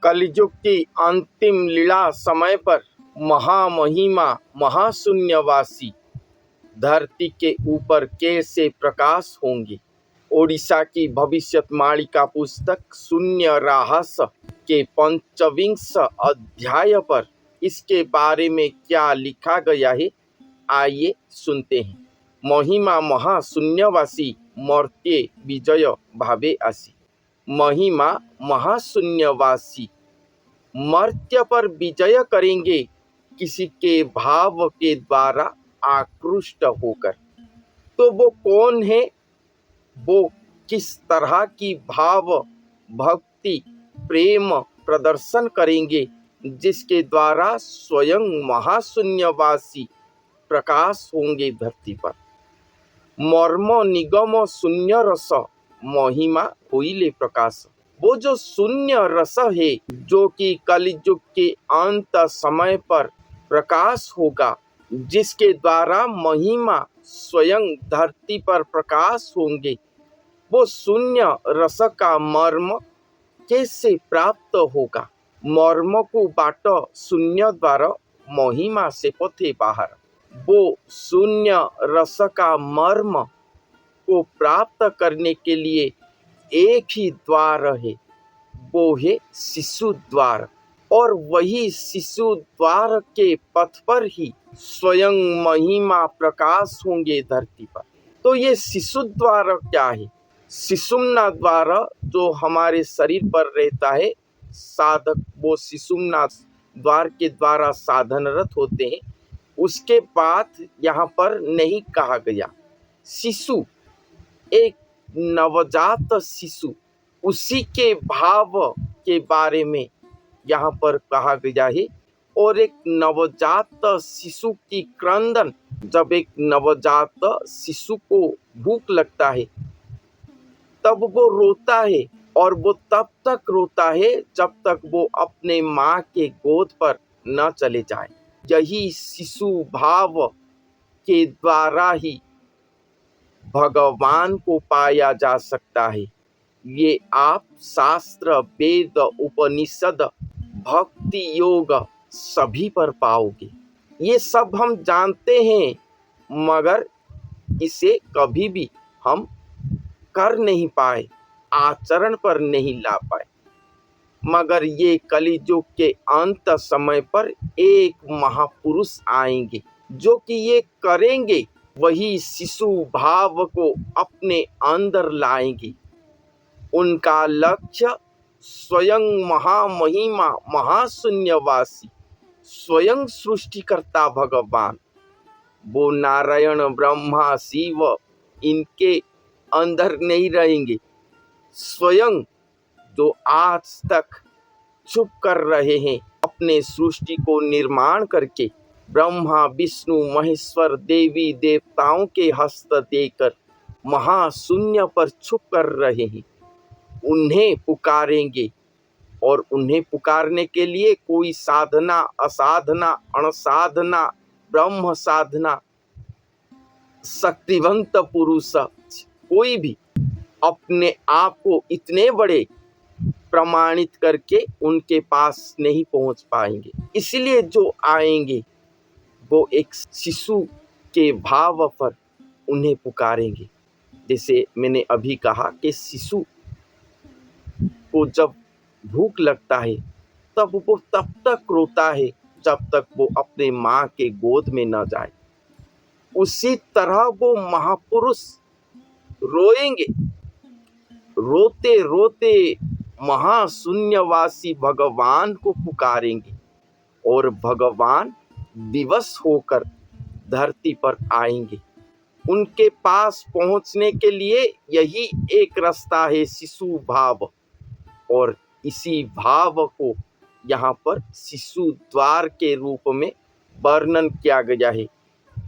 कलयुग की अंतिम लीला समय पर महामहिमा महाशून्यवासी धरती के ऊपर कैसे प्रकाश होंगे। ओडिशा की भविष्यवाणी का पुस्तक शून्य रहस्य के 25 अध्याय पर इसके बारे में क्या लिखा गया है, आइए सुनते हैं। महिमा महाशून्यवासी मर्त्य विजय भावे आसी। महिमा महाशून्यवासी मर्त्य पर विजय करेंगे किसी के भाव के द्वारा आकृष्ट होकर। तो वो कौन है, वो किस तरह की भाव भक्ति प्रेम प्रदर्शन करेंगे जिसके द्वारा स्वयं महाशून्यवासी प्रकाश होंगे धरती पर। मर्म निगम शून्य रस महिमा होइले प्रकाश। वो जो शून्य रस है जो कि कलयुग के अंत समय पर प्रकाश होगा, जिसके द्वारा महिमा स्वयं धरती पर प्रकाश होंगे, वो शून्य रस का मर्म कैसे प्राप्त होगा। मर्म को बाट शून्य द्वारा महिमा से पथे बाहर। वो शून्य रस का मर्म को प्राप्त करने के लिए एक ही द्वार है, वो है शिशु द्वार। और वही शिशु द्वार के पथ पर ही स्वयं महिमा प्रकाश होंगे धरती पर। तो ये शिशु द्वार क्या है? शिशुम्ना द्वार जो हमारे शरीर पर रहता है, साधक वो शिशुम्ना द्वार के द्वारा साधनरत होते हैं। उसके बाद यहाँ पर नहीं कहा गया। शिशु एक नवजात शिशु, उसी के भाव के बारे में यहाँ पर कहा गया है। और एक नवजात शिशु की क्रंदन, जब एक नवजात शिशु को भूख लगता है तब वो रोता है, और वो तब तक रोता है जब तक वो अपने माँ के गोद पर न चले जाए। यही शिशु भाव के द्वारा ही भगवान को पाया जा सकता है। ये आप शास्त्र वेद उपनिषद भक्ति योग सभी पर पाओगे। ये सब हम जानते हैं, मगर इसे कभी भी हम कर नहीं पाए, आचरण पर नहीं ला पाए। मगर ये कलियुग के अंत समय पर एक महापुरुष आएंगे जो कि ये करेंगे। वही शिशु भाव को अपने अंदर लाएंगे। उनका लक्ष्य स्वयं महामहिमा महाशून्यवासी स्वयं सृष्टिकर्ता भगवान, वो नारायण ब्रह्मा शिव इनके अंदर नहीं रहेंगे। स्वयं जो आज तक छुप कर रहे हैं, अपने सृष्टि को निर्माण करके ब्रह्मा विष्णु महेश्वर देवी देवताओं के हस्त देकर महाशून्य पर छुप कर रहे हैं, उन्हें पुकारेंगे। और उन्हें पुकारने के लिए कोई साधना असाधना अणसाधना ब्रह्म साधना शक्तिवंत पुरुष कोई भी अपने आप को इतने बड़े प्रमाणित करके उनके पास नहीं पहुंच पाएंगे। इसलिए जो आएंगे वो एक शिशु के भाव पर उन्हें पुकारेंगे। जैसे मैंने अभी कहा कि शिशु को जब भूख लगता है तब वो तब तक रोता है जब तक वो अपने माँ के गोद में न जाए। उसी तरह वो महापुरुष रोएंगे, रोते रोते महाशून्यवासी भगवान को पुकारेंगे, और भगवान विवश होकर धरती पर आएंगे। उनके पास पहुंचने के लिए यही एक रास्ता है, शिशु भाव। और इसी भाव को यहाँ पर शिशु द्वार के रूप में वर्णन किया गया है।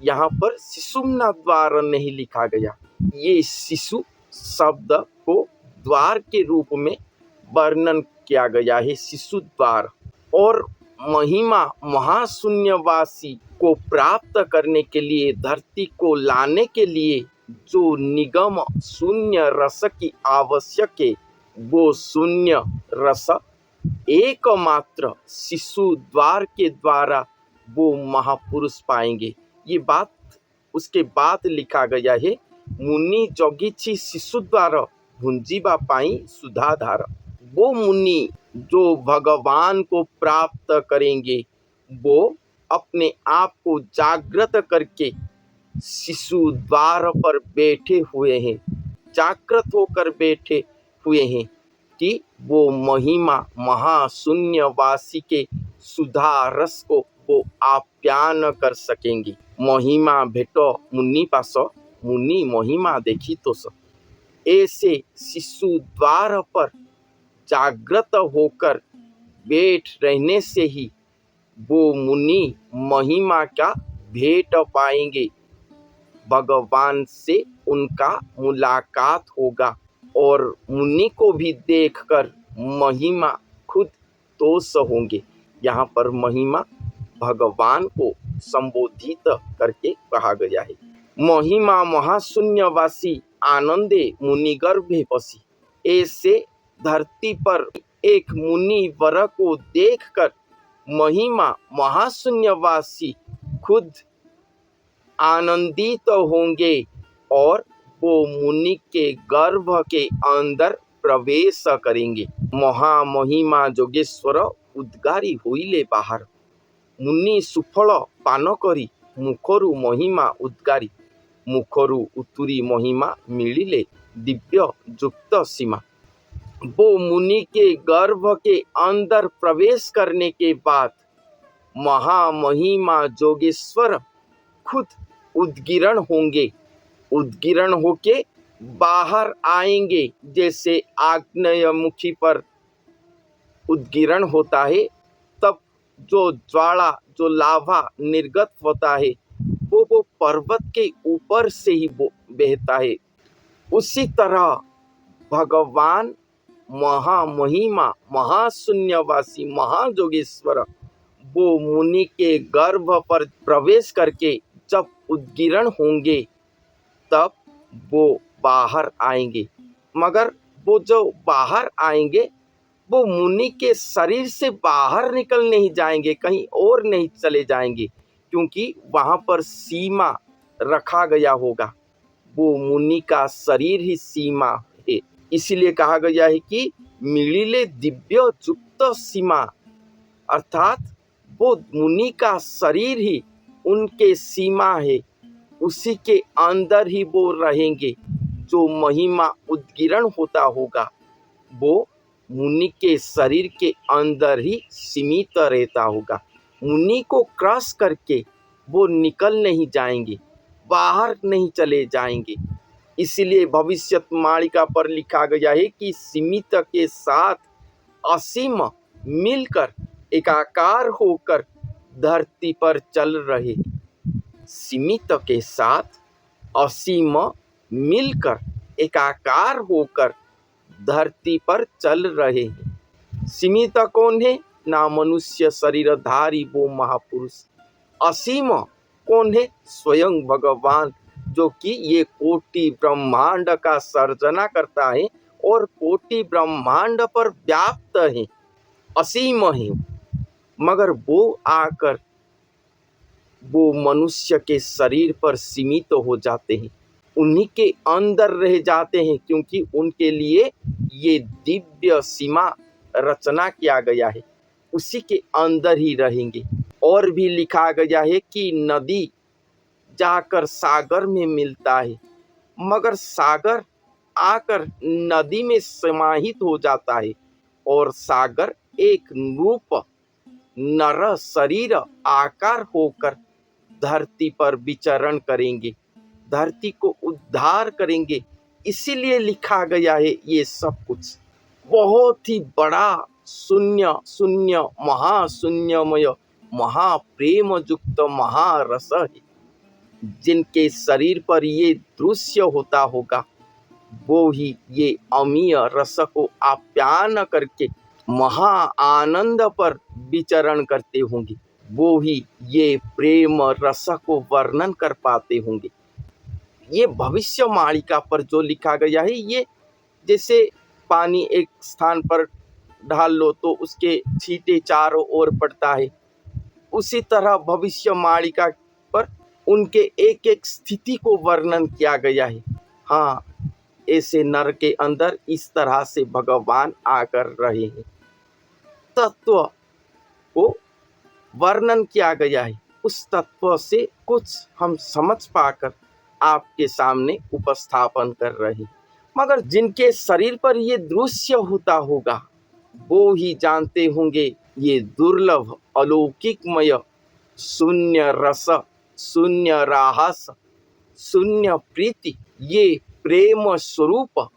यहाँ पर शिशुम्ना द्वार नहीं लिखा गया। ये शिशु शब्द को द्वार के रूप में वर्णन किया गया है, शिशु द्वार। और महिमा महाशून्यवासी को प्राप्त करने के लिए, धरती को लाने के लिए जो निगम शून्य रस की आवश्यक है, वो शून्य रस एकमात्र शिशु द्वार के द्वारा वो महापुरुष पाएंगे। ये बात उसके बाद लिखा गया है, मुनि जगिछि शिशु द्वार भुंजीबा पाई सुधाधार। वो मुनि जो भगवान को प्राप्त करेंगे वो अपने आप को जागृत करके शिशु द्वार पर बैठे हुए हैं, जागृत होकर बैठे हुए हैं कि वो महिमा महाशून्यवासी के सुधा रस को वो आप्यान कर सकेंगे। महिमा भेटो मुनि पास, मुनि महिमा देखी तो स। ऐसे शिशु द्वार पर जागृत होकर बैठ रहने से ही वो मुनि महिमा का भेंट पाएंगे, भगवान से उनका मुलाकात होगा और मुनि को भी देखकर महिमा खुद तोष होंगे। यहाँ पर महिमा भगवान को संबोधित करके कहा गया है। महिमा महाशून्यवासी आनंदे मुनि गर्भे बसी। ऐसे धरती पर एक मुनि वर को देखकर महिमा महाशून्यवासी खुद आनंदित होंगे और वो मुनि के गर्भ के अंदर प्रवेश करेंगे। महामहिमा जोगेश्वर उद्गारी होइले बाहर, मुनि सुफल पान करी मुखरु महिमा उद्गारी। मुखरु उतुरी महिमा मिलिले दिव्य जुक्त सीमा। वो मुनि के गर्भ के अंदर प्रवेश करने के बाद महामहिमा जोगेश्वर खुद उद्गिरण होंगे, उद्गिरण होके बाहर आएंगे। जैसे आग्नेयमुखी पर उद्गिरण होता है तब जो ज्वाला, जो लावा निर्गत होता है वो पर्वत के ऊपर से ही वो बहता है। उसी तरह भगवान महामहिमा महाशून्यवासी महाजोगेश्वर वो मुनि के गर्भ पर प्रवेश करके जब उद्गिरण होंगे तब वो बाहर आएंगे। मगर वो जो बाहर आएंगे वो मुनि के शरीर से बाहर निकल नहीं जाएंगे, कहीं और नहीं चले जाएंगे, क्योंकि वहाँ पर सीमा रखा गया होगा। वो मुनि का शरीर ही सीमा है। इसीलिए कहा गया है कि मिलिले दिव्य जुक्त सीमा, अर्थात वो मुनि का शरीर ही उनके सीमा है, उसी के अंदर ही वो रहेंगे। जो महिमा उद्गिरण होता होगा वो मुनि के शरीर के अंदर ही सीमित रहता होगा। मुनि को क्रॉस करके वो निकल नहीं जाएंगे, बाहर नहीं चले जाएंगे। इसलिए भविष्यवाणी पर लिखा गया है कि सीमित के साथ असीम मिलकर एकाकार होकर धरती पर चल रहे। सीमित के साथ असीम मिलकर एकाकार होकर धरती पर चल रहे हैं। सीमित कौन है? ना मनुष्य शरीरधारी वो महापुरुष। असीम कौन है? स्वयं भगवान, जो कि ये कोटि ब्रह्मांड का सर्जना करता है और कोटि ब्रह्मांड पर व्याप्त है, असीम है। मगर वो आकर वो मनुष्य के शरीर पर सीमित हो जाते हैं, उन्हीं के अंदर रह जाते हैं, क्योंकि उनके लिए ये दिव्य सीमा रचना किया गया है, उसी के अंदर ही रहेंगे। और भी लिखा गया है कि नदी जाकर सागर में मिलता है, मगर सागर आकर नदी में समाहित हो जाता है और सागर एक रूप नर शरीर आकार होकर धरती पर विचरण करेंगे, धरती को उद्धार करेंगे। इसीलिए लिखा गया है ये सब कुछ बहुत ही बड़ा शून्य शून्य महाशून्यमय महाप्रेम युक्त महारस है। जिनके शरीर पर ये दृश्य होता होगा वो ही ये अमीय रस को आप्यान करके महा आनंद पर विचरण करते होंगे, वो ही ये प्रेम रस को वर्णन कर पाते होंगे। ये भविष्यवाणी पर जो लिखा गया है, ये जैसे पानी एक स्थान पर ढाल लो तो उसके छींटे चारों ओर पड़ता है। उसी तरह भविष्यवाणिका पर उनके एक एक स्थिति को वर्णन किया गया है। हाँ, ऐसे नर के अंदर इस तरह से भगवान आकर रहे हैं, तत्व को वर्णन किया गया है। उस तत्व से कुछ हम समझ पाकर आपके सामने उपस्थापन कर रहे हैं। मगर जिनके शरीर पर ये दृश्य होता होगा वो ही जानते होंगे ये दुर्लभ अलौकिकमय शून्य रस, शून्य राहस, शून्य प्रीति, ये प्रेम स्वरूप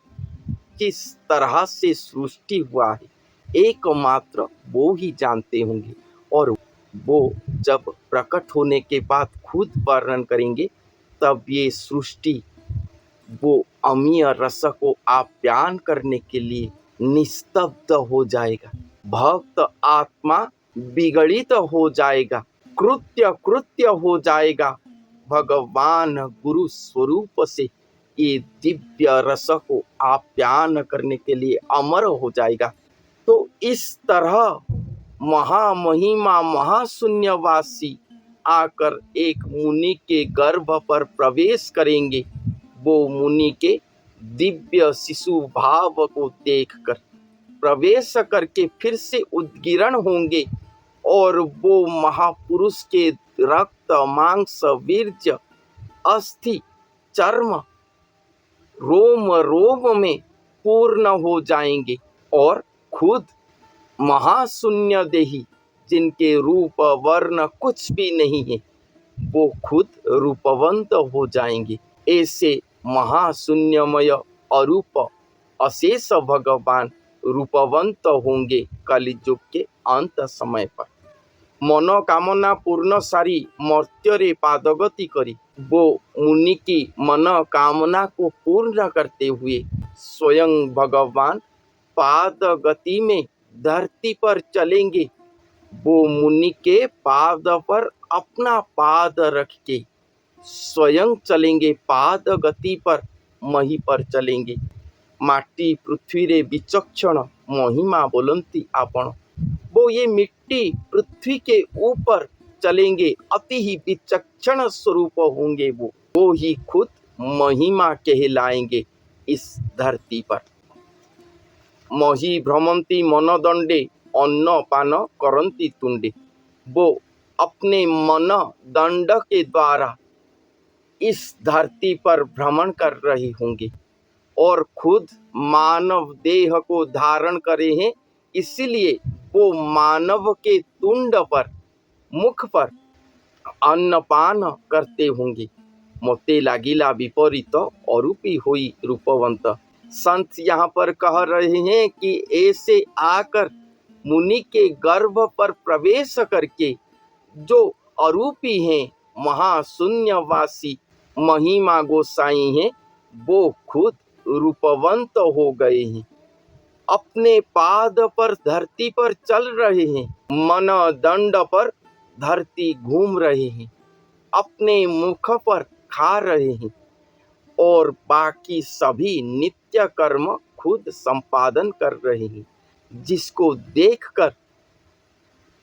किस तरह से सृष्टि हुआ है, एकमात्र वो ही जानते होंगे। और वो जब प्रकट होने के बाद खुद वर्णन करेंगे तब ये सृष्टि वो अमीय रस को आप्यायन करने के लिए निस्तब्ध हो जाएगा। भक्त आत्मा विगलित हो जाएगा, कृत्य कृत्य हो जाएगा। भगवान गुरु स्वरूप से ये दिव्य रस को आप्यायन करने के लिए अमर हो जाएगा। तो इस तरह महामहिमा महाशून्यवासी आकर एक मुनि के गर्भ पर प्रवेश करेंगे। वो मुनि के दिव्य शिशु भाव को देखकर प्रवेश करके फिर से उद्गीरण होंगे और वो महापुरुष के रक्त, मांस, वीर्य, अस्थि, चर्म, रोम रोम में पूर्ण हो जाएंगे और खुद महाशून्य देही, जिनके रूप वर्ण कुछ भी नहीं है, वो खुद रूपवंत हो जाएंगे। ऐसे महाशून्यमय अरूप अशेष भगवान रूपवंत होंगे कलियुग के अंत समय पर। मनोकामना पूर्ण सारी मर्त्य पादगति करी वो मुनि की मनोकामना को पूर्ण करते हुए स्वयं भगवान पादगति में धरती पर चलेंगे। वो मुनि के पाद पर अपना पाद रख के स्वयं चलेंगे, पाद गति पर मही पर चलेंगे। माटी पृथ्वी रे विचक्षण महिमा बोलंती आपण। वो ये मिट्टी पृथ्वी के ऊपर चलेंगे, अति ही विचक्षण स्वरूप होंगे। वो ही खुद महिमा कहलाएंगे इस धरती पर। मही भ्रमंती मनदंडे अन्न पान करंती तुंडे। वो अपने मन दंड के द्वारा इस धरती पर भ्रमण कर रहे होंगे और खुद मानव देह को धारण करे हैं, इसलिए वो मानव के तुंड पर, मुख पर अन्नपान करते होंगे। मोते लागिला विपरीत अरूपी होई रूपवंत। संत यहाँ पर कह रहे हैं कि ऐसे आकर मुनि के गर्भ पर प्रवेश करके जो अरूपी हैं, महाशून्यवासी महिमा गोसाई हैं, वो खुद रूपवंत हो गए हैं। अपने पाद पर धरती पर चल रहे हैं, मन दंड पर धरती घूम रहे हैं, अपने मुख पर खा रहे हैं और बाकी सभी नित्य कर्म खुद संपादन कर रहे हैं, जिसको देखकर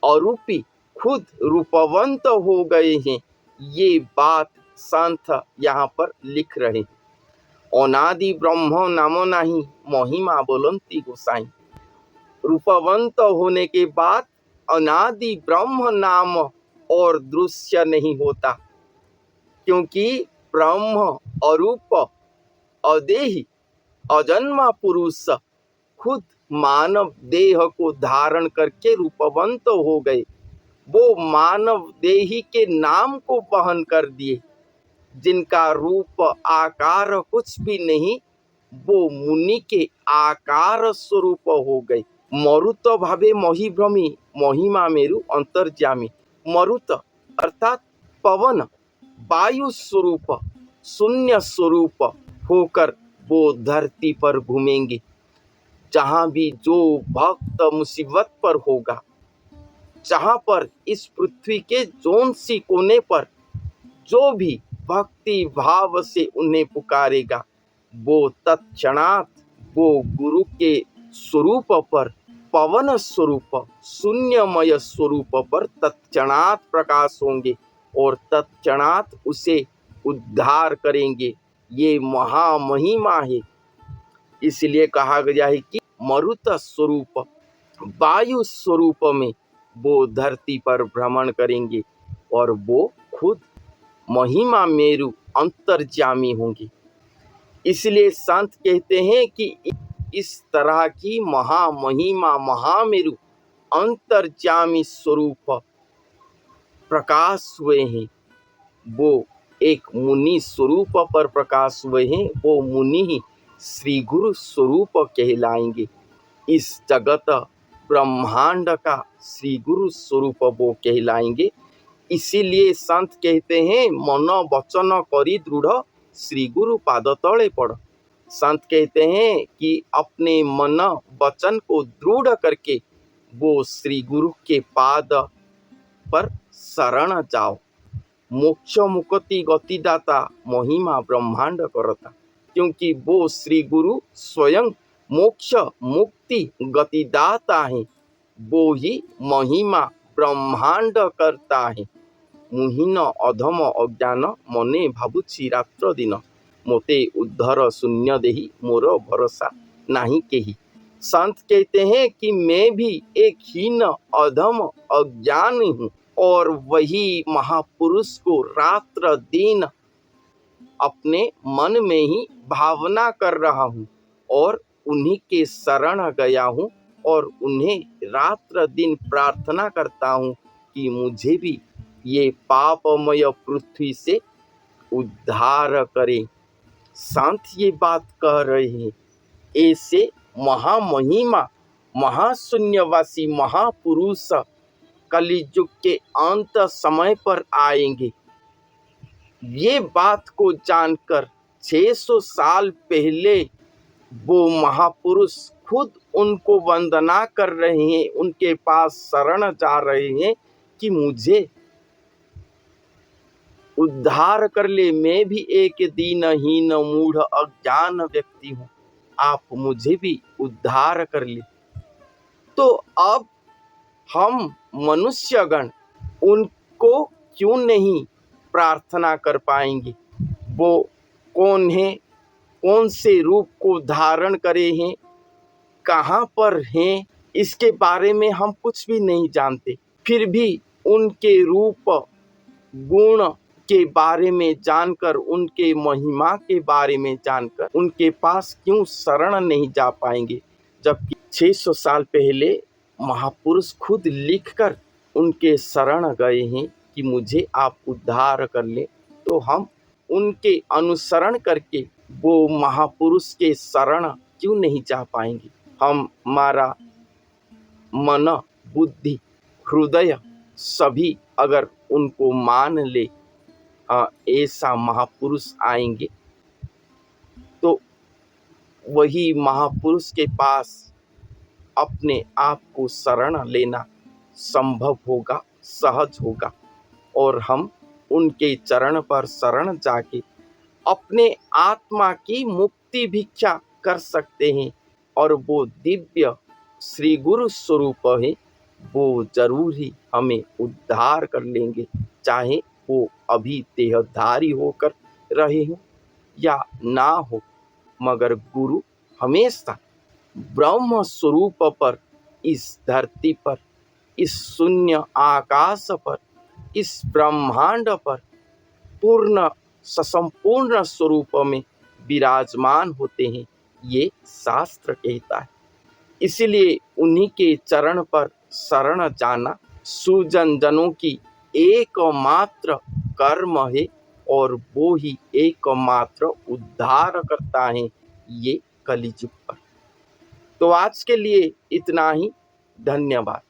अरूपी खुद रूपवंत हो गए हैं। ये बात संत यहाँ पर लिख रहे हैं। अनादि ब्रह्म नामो नाही महिमा बोलंती गोसाई। रूपवंत होने के बाद अनादि ब्रह्म नाम और दृश्य नहीं होता, क्योंकि ब्रह्म अरूप अदेही अजन्मा पुरुष खुद मानव देह को धारण करके रूपवंत हो गए। वो मानव देही के नाम को वहन कर दिए, जिनका रूप आकार कुछ भी नहीं, वो मुनि के आकार स्वरूप हो गए। मरुत भावे महिभ्रमी महिमा मेरु अंतर्जामी। मरुत अर्थात पवन, वायु स्वरूप, शून्य स्वरूप होकर वो धरती पर घूमेंगे। जहाँ भी जो भक्त मुसीबत पर होगा, जहाँ पर इस पृथ्वी के जोन सी कोने पर जो भी भक्ति भाव से उन्हें पुकारेगा, वो तत्क्षणात वो गुरु के स्वरूप पर पवन स्वरूप शून्यमय स्वरूप पर तत्क्षणात प्रकाश होंगे और तत्क्षणात उसे उद्धार करेंगे। ये महामहिमा है। इसलिए कहा गया है कि मरुत स्वरूप वायु स्वरूप में वो धरती पर भ्रमण करेंगे और वो खुद महिमा मेरु अंतर्यामी होंगे। इसलिए संत कहते हैं कि इस तरह की महामहिमा महामेरु अंतर्यामी स्वरूप प्रकाश हुए हैं। वो एक मुनि स्वरूप पर प्रकाश हुए हैं। वो मुनि ही श्री गुरु स्वरूप कहलाएंगे। इस जगत ब्रह्मांड का श्री गुरु स्वरूप वो कहलाएंगे। इसीलिए संत कहते हैं मन वचन करी दृढ़ श्री गुरु पाद तले पड़। संत कहते हैं कि अपने मन वचन को दृढ़ करके वो श्री गुरु के पाद पर शरण जाओ। मोक्ष मुक्ति गतिदाता महिमा ब्रह्मांड करता, क्योंकि वो श्री गुरु स्वयं मोक्ष मुक्ति गतिदाता है। वो ही महिमा ब्रह्मांड करता है। मुहीन अधम अज्ञान मने भाबुछि रात्र दिन, मोते उद्धर शून्य देही मोर भरोसा नहीं केही। संत कहते हैं कि मैं भी एक हीन अधम अज्ञान हूँ और वही महापुरुष को रात्र दिन अपने मन में ही भावना कर रहा हूँ और उन्हीं के शरण गया हूँ और उन्हें रात्र दिन प्रार्थना करता हूँ कि मुझे भी ये पापमय पृथ्वी से उद्धार करें। संत ये बात कह रहे हैं। ऐसे महामहिमा महाशून्यवासी महापुरुष कलियुग के अंत समय पर आएंगे। ये बात को जानकर 600 साल पहले वो महापुरुष खुद उनको वंदना कर रहे हैं, उनके पास शरण जा रहे हैं कि मुझे उद्धार कर ले। मैं भी एक दीनहीन मूढ़ अज्ञान व्यक्ति हूँ, आप मुझे भी उद्धार कर ले। तो अब हम मनुष्यगण उनको क्यों नहीं प्रार्थना कर पाएंगे? वो कौन है, कौन से रूप को धारण करे हैं, कहाँ पर हैं, इसके बारे में हम कुछ भी नहीं जानते। फिर भी उनके रूप गुण के बारे में जानकर, उनके महिमा के बारे में जानकर उनके पास क्यों शरण नहीं जा पाएंगे? जबकि 600 साल पहले महापुरुष खुद लिखकर उनके शरण गए हैं कि मुझे आप उद्धार कर ले। तो हम उनके अनुसरण करके वो महापुरुष के शरण क्यों नहीं जा पाएंगे? हमारा मन बुद्धि हृदय सभी अगर उनको मान ले, ऐसा महापुरुष आएंगे तो वही महापुरुष के पास अपने आप को शरण लेना संभव होगा, सहज होगा। और हम उनके चरण पर शरण जाके अपने आत्मा की मुक्ति भिक्षा कर सकते हैं। और वो दिव्य श्री गुरु स्वरूप है, वो जरूर ही हमें उद्धार कर लेंगे, चाहे वो अभी देहधारी होकर रहे हो या ना हो। मगर गुरु हमेशा ब्रह्म स्वरूप पर, इस धरती पर, इस शून्य आकाश पर, इस ब्रह्मांड पर पूर्ण संपूर्ण स्वरूप में विराजमान होते हैं, ये शास्त्र कहता है। इसलिए उन्हीं के चरण पर शरण जाना सुजन जनों की एकमात्र कर्म है और वो ही एकमात्र उद्धार करता है ये कलियुग पर। तो आज के लिए इतना ही। धन्यवाद।